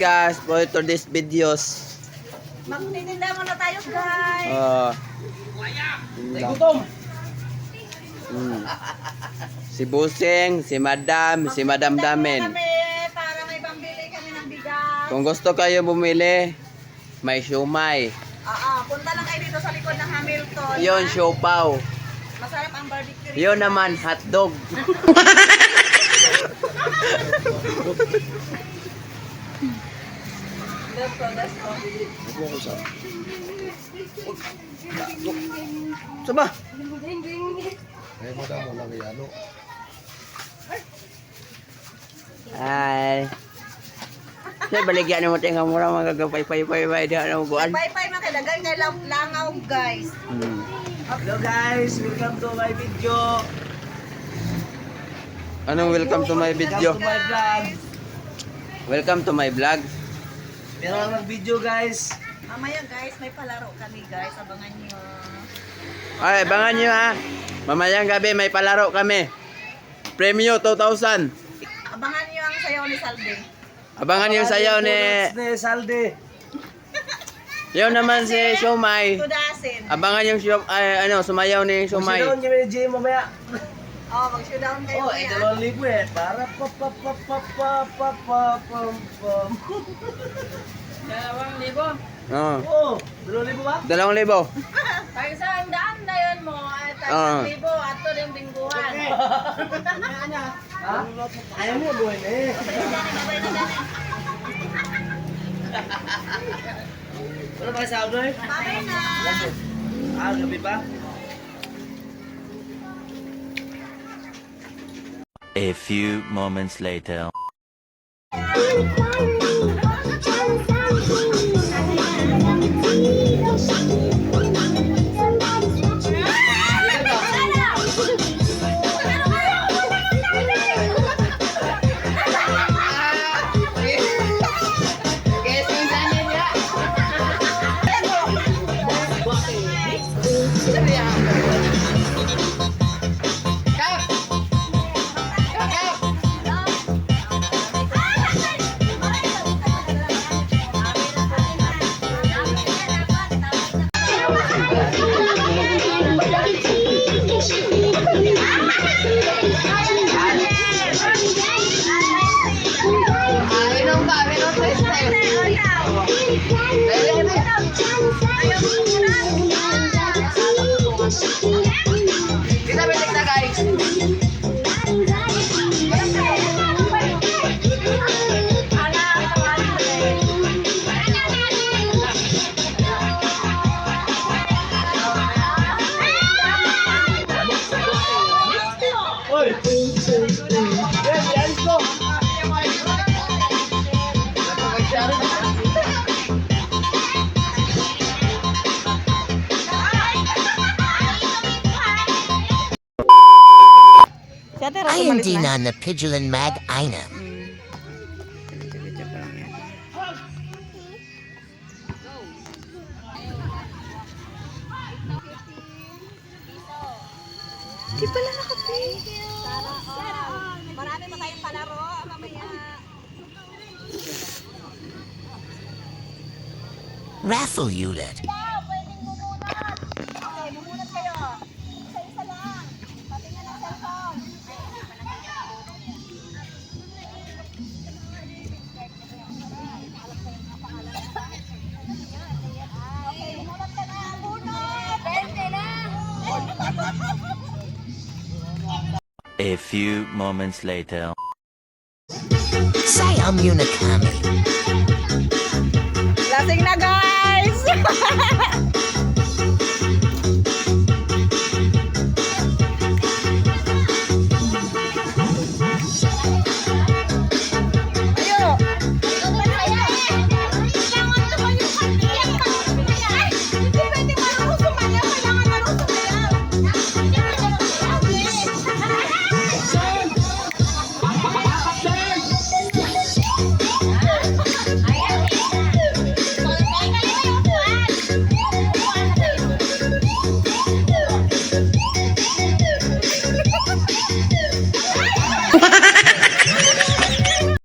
guys for this videos. Magtitinda muna tayo guys. Gutom. Si Busing, si Madam Damen. Para may pambili kami ng bigas. Kung gusto kayo bumili, may siomay. Punta lang kayo dito sa likod ng Hamilton. Yon, siopaw. Masarap ang barbecue. Yon naman, hotdog. Saba. Ay. Saya baligyan mo tayong mura magagapay-pay-pay di ano guan. Pay-pay makadagan kay langaw guys. Hello guys, welcome to my video. Anong welcome to my video? Welcome to my vlog. Welcome to my vlog. Meron ng video guys. Mamaya guys, may palaro kami guys. Abangan nyo. Ay, abangan nyo ha. Mamayang gabi may palaro kami. Premyo 2,000. Abangan nyo ang sayaw ni Salde. Abangan yung sayaw ni Salde. yun naman si Siomay. Tudasin. Abangan yung sumayaw ni Siomay. Mag-showdown kami ni Jay mamaya. Mag-showdown kayo Oh, kaya. 2,000 eh. Para pam. 2,000. Oh, Oh, 2,000 ba? 2,000. Pag sa handaan na yun mo, at 1,000 ato din bingguhan. Ha? Ayaw mo buhay na eh. Wala ba sa auto eh? Mamaya na. Gabi pa? A few moments later. I am Dinan, the Pidgeon Mag Ina. Di pala nakapay. Marami pa tayong palaro. Mamaya. Raffle Unit. Okay, bumunot kayo. Isa-isa lang. Patingin ang cellphone. Okay, bumunot ka na. Bunot! 20 lang! A few moments later. Sayam Unikami. Lasing na guys! Ayo! Hindi pwede marunong sumayaw. Kailangan marunong sumayaw.